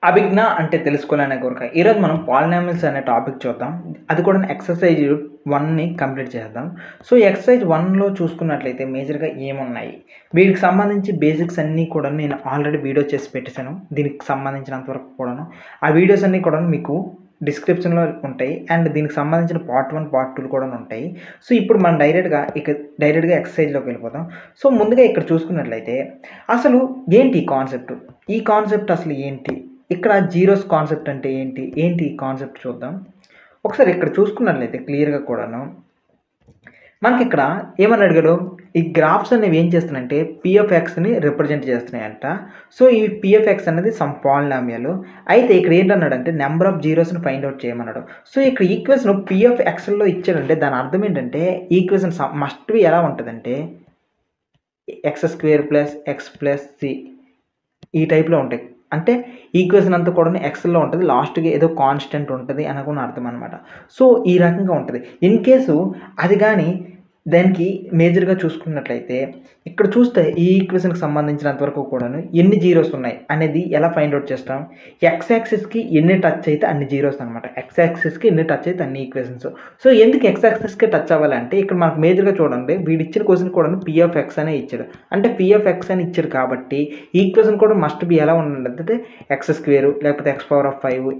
అభిజ్ఞ అంటే తెలుసుకోవాలనే కోరిక. ఈరోజు మనం పాలినామియల్స్ అనే టాపిక్ చూద్దాం. అది కూడా ఎక్సర్సైజ్ 1ని కంప్లీట్ చేద్దాం. సో, ఎక్సర్సైజ్ 1లో చూసుకున్నట్లయితే మేజర్‌గా ఏమున్నాయి? వీటికి సంబంధించి బేసిక్స్ అన్నీ కూడా నేను ఆల్రెడీ వీడియో చేసి పెట్టేసాను. దీనికి సంబంధించినంత వరకు కూడాను. ఆ వీడియోస్ అన్నీ కూడాను మీకు డిస్క్రిప్షన్‌లో ఉంటాయి. అండ్ దీనికి సంబంధించిన పార్ట్ 1, పార్ట్ 2 కూడాను ఉంటాయి. సో, ఇప్పుడు మనం డైరెక్ట్‌గా ఎక్సర్సైజ్‌లోకి వెళ్ళిపోదాం. సో, ముందుగా ఇక్కడ చూసుకున్నట్లయితే అసలు ఏంటి ఈ కాన్సెప్ట్? ఈ కాన్సెప్ట్ అసలు ఏంటి? ఇక్కడ జీరోస్ కాన్సెప్ట్ అంటే ఏంటి? ఏంటి ఈ కాన్సెప్ట్ చూద్దాం. ఒకసారి ఇక్కడ చూసుకున్నట్లయితే క్లియర్‌గా కూడాను మనకిక్కడ ఏమని అడిగాడు? ఈ గ్రాఫ్స్ అనేవి ఏం చేస్తున్నాయంటే పీ ఆఫ్ ఎక్స్‌ని రిప్రజెంట్ చేస్తున్నాయంట. సో, ఈ పీ ఆఫ్ ఎక్స్ అనేది సమ్ పాలినామియల్. అయితే ఇక్కడ ఏంటన్నాడంటే నెంబర్ ఆఫ్ జీరోస్‌ని ఫైండ్ ఔట్ చేయమన్నాడు. సో, ఇక్కడ ఈక్వేషన్ పీ ఆఫ్ ఎక్స్‌లో ఇచ్చాడంటే దాని అర్థం ఏంటంటే ఈక్వేషన్ మస్ట్ బి ఎలా ఉంటదంటే x square plus x plus c ఈ టైప్‌లో ఉంటాయి. అంటే ఈక్వేషన్ అంతా కూడాను ఎక్స్‌లో ఉంటది. లాస్ట్‌కి ఏదో కాన్స్టెంట్ ఉంటది అని కూడా అర్థం అనమాట. సో, ఈ రకంగా ఉంటది. ఇన్ కేసు అది గాని దానికి మేజర్‌గా చూసుకున్నట్లయితే ఇక్కడ చూస్తే ఈ ఈక్వేషన్‌కి సంబంధించినంత వరకు కూడాను ఎన్ని జీరోస్ ఉన్నాయి అనేది ఎలా ఫైండ్ ఔట్ చేస్తాం? ఎక్స్ యాక్సిస్‌కి ఎన్ని టచ్ అయితే అన్ని జీరోస్ అనమాట. ఎక్స్ యాక్సిస్‌కి ఎన్ని టచ్ అయితే అన్ని ఈక్వేషన్స్. సో, ఎందుకు ఎక్స్ యాక్సిస్‌కి టచ్ అవ్వాలంటే ఇక్కడ మనకు మేజర్‌గా చూడండి వీడిచ్చిన క్వెషన్ కూడాను పీ ఆఫ్ ఎక్స్ అనే ఇచ్చాడు. అంటే పీ ఆఫ్ ఎక్స్ అని ఇచ్చాడు కాబట్టి ఈక్వేషన్ కూడా మస్ట్ బి ఎలా ఉండాలంటే ఎక్స్ స్క్వేర్ లేకపోతే X power of 5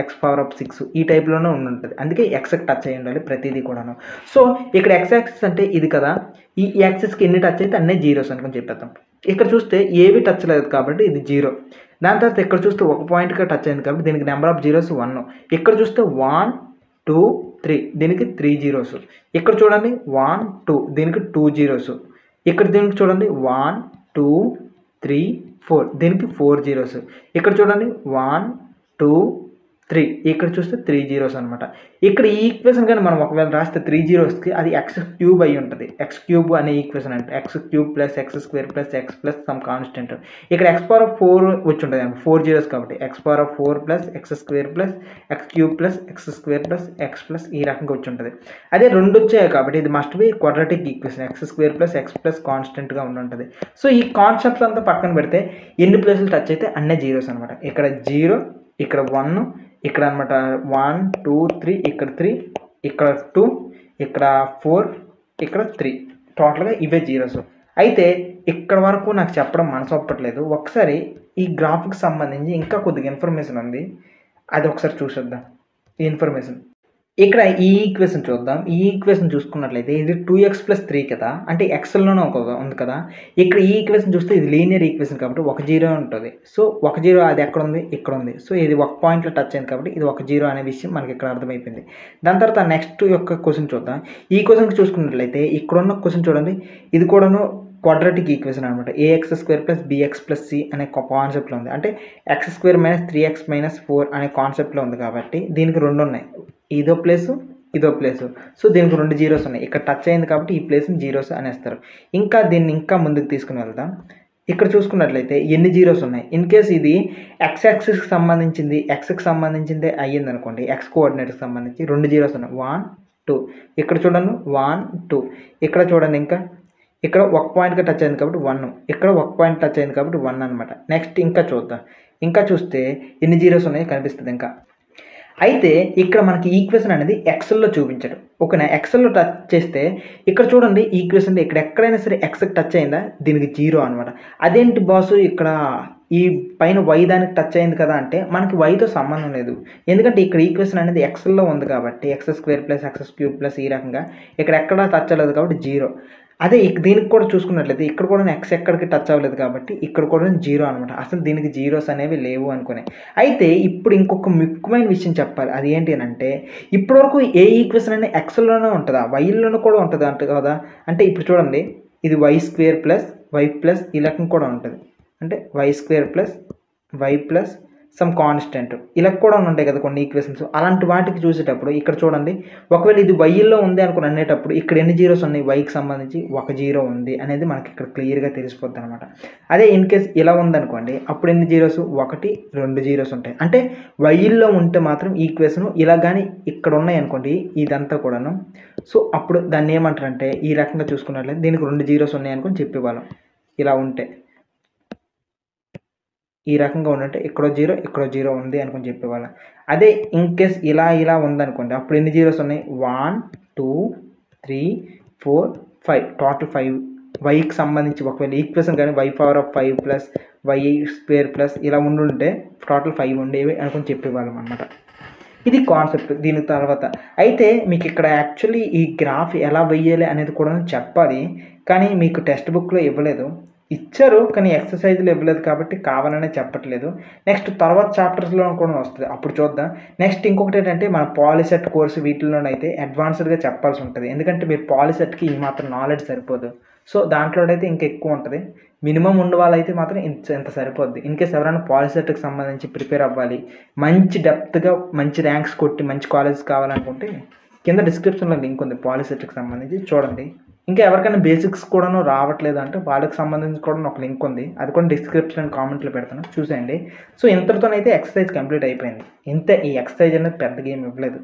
X power of 6 ఈ టైప్‌లోనే ఉండుంటది. అందుకే ఎక్స్‌కి టచ్ అయ్యి ఉండాలి ప్రతిదీ కూడాను. సో, ఇక్కడ ఎక్స్ యాక్సిస్ అంటే ఇది కదా! ఈ యాక్సిస్‌కి ఎన్ని టచ్ అయితే అన్నీ జీరోస్ అనుకొని చెప్పేద్దాం. ఇక్కడ చూస్తే ఏవి టచ్ లేదు కాబట్టి ఇది 0. దాని తర్వాత ఇక్కడ చూస్తే ఒక పాయింట్‌గా టచ్ అయింది కాబట్టి దీనికి నెంబర్ ఆఫ్ జీరోస్ 1. ఇక్కడ చూస్తే 1, 2, 3 దీనికి 3 జీరోస్. ఇక్కడ చూడండి 1, 2 దీనికి 2 జీరోస్. ఇక్కడ దీనికి చూడండి 1, 2, 3, 4 దీనికి 4 జీరోస్. ఇక్కడ చూడండి 1, 2, 3 ఇక్కడ చూస్తే 3 జీరోస్ అనమాట. ఇక్కడ ఈ ఈక్వేషన్ గాని మనం ఒకవేళ రాస్తే 3 జీరోస్‌కి అది ఎక్స్ క్యూబ్ అయ్యి ఉంటది. ఎక్స్ క్యూబ్ అనే ఈక్వేషన్ అంటే X cube plus X square plus x plus some constant. ఇక్కడ ఎక్స్ పవర్ ఆఫ్ 4 వచ్చుంటది. 4 జీరోస్ కాబట్టి X power of 4 plus X square plus X cube plus X square plus x plus ఈ రకంగా వచ్చుంటది. అదే 2 వచ్చాయి కాబట్టి ఇది must be quadratic equation X square plus x plus కాన్స్టెంట్‌గా ఉండుంటది. So, ఈ కాన్సెప్ట్స్ అంతా పక్కన పెడితే ఎన్ని ప్లేసులు టచ్ అయితే అన్నీ జీరోస్ అనమాట. ఇక్కడ 0 ఇక్కడ 1 ఇక్కడ అనమాట 1, 2, 3 ఇక్కడ 3 ఇక్కడ 2 ఇక్కడ 4 ఇక్కడ 3 టోటల్‌గా ఇవే జీరోస్. అయితే ఇక్కడ వరకు నాకు చెప్పడం మనసు ఒప్పట్లేదు. ఒకసారి ఈ గ్రాఫ్‌కి సంబంధించి ఇంకా కొద్దిగా ఇన్ఫర్మేషన్ ఉంది. అది ఒకసారి చూసేద్దాం. ఈ ఇన్ఫర్మేషన్. ఇక్కడ ఈ ఈక్వేషన్ చూద్దాం. ఈ ఈక్వేషన్ చూసుకున్నట్లయితే ఇది 2x + 3 కదా! అంటే ఎక్స్‌లోనే ఉంది కదా! ఇక్కడ ఈ ఈక్వేషన్ చూస్తే ఇది లీనియర్ ఈక్వేషన్ కాబట్టి ఒక జీరో ఉంటది. సో, ఒక జీరో అది ఎక్కడుంది? ఇక్కడుంది. సో, ఇది ఒక పాయింట్‌లో టచ్ అయింది కాబట్టి ఇది ఒక జీరో అనే విషయం మనకి ఇక్కడ అర్థమైపోయింది. దాని తర్వాత నెక్స్ట్ యొక్క క్వెషన్ చూద్దాం. ఈ క్వెషన్‌కి చూసుకున్నట్లయితే ఇక్కడున్న క్వెషన్ చూడండి. ఇది కూడాను క్వాడ్రాటిక్ ఈక్వేషన్ అనమాట. ax² + bx + c అనే కాన్సెప్ట్‌లో ఉంది. అంటే x² - 3x - 4 అనే కాన్సెప్ట్‌లో ఉంది కాబట్టి దీనికి 2 ఉన్నాయి. ఇదో ప్లేసు, ఇదో ప్లేసు. సో, దీనికి 2 జీరోస్ ఉన్నాయి. ఇక్కడ టచ్ అయింది కాబట్టి ఈ ప్లేస్‌ని జీరోస్ అనేస్తారు. ఇంకా దీన్ని ఇంకా ముందుకు తీసుకొని వెళ్దాం. ఇక్కడ చూసుకున్నట్లయితే ఎన్ని జీరోస్ ఉన్నాయి? ఇన్ కేస్ ఇది ఎక్స్ యాక్సిస్‌కి సంబంధించింది, ఎక్స్‌కి సంబంధించిందే అయ్యిందనుకోండి. ఎక్స్ కోఆర్డినేట్‌కి సంబంధించి 2 జీరోస్ ఉన్నాయి. 1, 2 ఇక్కడ చూడండి 1, 2 ఇక్కడ చూడండి ఇంకా ఇక్కడ ఒక పాయింట్‌గా టచ్ అయింది కాబట్టి 1 ఇక్కడ ఒక పాయింట్ టచ్ అయింది కాబట్టి 1 అనమాట. నెక్స్ట్ ఇంకా చూద్దాం. ఇంకా చూస్తే ఎన్ని జీరోస్ ఉన్నాయో కనిపిస్తది ఇంకా. అయితే ఇక్కడ మనకి ఈక్వేషన్ అనేది ఎక్సెల్‌లో చూపించాడు. ఓకేనా? ఎక్సెల్‌లో టచ్ చేస్తే ఇక్కడ చూడండి ఈక్వేషన్ ఇక్కడ ఎక్కడైనా సరే ఎక్స్‌కి టచ్ అయిందా? దీనికి 0 అనమాట. అదేంటి బాసు ఇక్కడ ఈ పైన y దానికి టచ్ అయింది కదా! అంటే మనకి yతో సంబంధం లేదు. ఎందుకంటే ఇక్కడ ఈక్వేషన్ అనేది ఎక్సెల్‌లో ఉంది కాబట్టి x² + x³ ఈ రకంగా ఇక్కడ ఎక్కడ టచ్ అవ్వలేదు కాబట్టి 0. అదే దీనికి కూడా చూసుకున్నట్లయితే ఇక్కడ కూడా x ఎక్కడికి టచ్ అవ్వలేదు కాబట్టి ఇక్కడ కూడా 0 అనమాట. అసలు దీనికి జీరోస్ అనేవి లేవు అనుకునే. అయితే ఇప్పుడు ఇంకొక ముఖ్యమైన విషయం చెప్పాలి. అది ఏంటి అనంటే ఇప్పటివరకు ఏ ఈక్వేషన్ అయినా ఎక్స్‌లోనే ఉంటదా? వైలోనే కూడా ఉంటదా అంట కదా! అంటే ఇప్పుడు చూడండి ఇది y² + y ఈ రకం కూడా ఉంటది. అంటే y² + y సమ్ కాన్స్టెంట్ ఇలా కూడా ఉంటాయి కదా కొన్ని ఈక్వేషన్స్. అలాంటి వాటికి చూసేటప్పుడు ఇక్కడ చూడండి ఒకవేళ ఇది వైలో ఉంది అనుకుని అనేటప్పుడు ఇక్కడ ఎన్ని జీరోస్ ఉన్నాయి? వైకి సంబంధించి ఒక జీరో ఉంది అనేది మనకి ఇక్కడ క్లియర్‌గా తెలిసిపోద్ది అనమాట. అదే ఇన్ కేస్ ఇలా ఉందనుకోండి అప్పుడు ఎన్ని జీరోస్? 1, 2 జీరోస్ ఉంటాయి. అంటే వైలో ఉంటే మాత్రం ఈక్వేషన్ ఇలా గాని ఇక్కడ ఉన్నాయి అనుకోండి ఇదంతా కూడాను. సో, అప్పుడు దాన్ని ఏమంటారంటే ఈ రకంగా చూసుకున్నట్లయితే దీనికి 2 జీరోస్ ఉన్నాయి అనుకోని చెప్పేవాళ్ళం ఇలా ఉంటే. ఈ రకంగా ఉండంటే ఇక్కడో 0 ఇక్కడో 0 ఉంది అనుకుని చెప్పేవాళ్ళం. అదే ఇన్‌కేస్ ఇలా ఉందనుకోండి. అప్పుడు ఎన్ని జీరోస్ ఉన్నాయి? 1, 2, 3, 4, 5 టోటల్ 5 వైకి సంబంధించి ఒకవేళ ఈక్వేషన్ కానీ y⁵5 ప్లస్ y² ప్లస్ ఇలా ఉండుంటే టోటల్ 5 ఉండేవి అనుకుని చెప్పేవాళ్ళం అనమాట. ఇది కాన్సెప్ట్ దీని తర్వాత. అయితే మీకు ఇక్కడ యాక్చువల్లీ ఈ గ్రాఫ్ ఎలా వెయ్యాలి అనేది కూడా చెప్పాలి. కానీ మీకు టెక్స్ట్ బుక్‌లో ఇవ్వలేదు. ఇచ్చారు కానీ ఎక్సర్సైజ్‌లు ఇవ్వలేదు కాబట్టి కావాలనే చెప్పట్లేదు. నెక్స్ట్ తర్వాత చాప్టర్స్‌లో కూడా వస్తది. అప్పుడు చూద్దాం. నెక్స్ట్ ఇంకొకటేంటంటే మన పాలిసెట్ కోర్స్ వీటిల్లోనైతే అడ్వాన్స్డ్‌గా చెప్పాల్సి ఉంటది. ఎందుకంటే మీరు పాలిసెట్‌కి ఈ మాత్రం నాలెడ్జ్ సరిపోదు. సో దాంట్లోనైతే ఇంకా ఎక్కువ ఉంటది. మినిమమ్ ఉన్న వాళ్ళైతే మాత్రం ఇంత సరిపోద్ది. ఇన్‌కేస్ ఎవరైనా పాలిసెట్‌కి సంబంధించి ప్రిపేర్ అవ్వాలి, మంచి డెప్త్‌గా మంచి ర్యాంక్స్ కొట్టి మంచి కాలేజెస్ కావాలనుకుంటే కింద డిస్క్రిప్షన్‌లో లింక్ ఉంది పాలిసెట్‌కి సంబంధించి చూడండి. ఇంకా ఎవరికైనా బేసిక్స్ కూడాను రావట్లేదు అంటే వాళ్ళకి సంబంధించి కూడా ఒక లింక్ ఉంది. అది కూడా డిస్క్రిప్షన్ అండ్ కామెంట్‌లో పెడతాను చూసేయండి. సో ఇంతటితోనైతే ఎక్సర్సైజ్ కంప్లీట్ అయిపోయింది. ఇంతే ఈ ఎక్సర్సైజ్ అనేది పెద్దగా ఏమి ఇవ్వలేదు.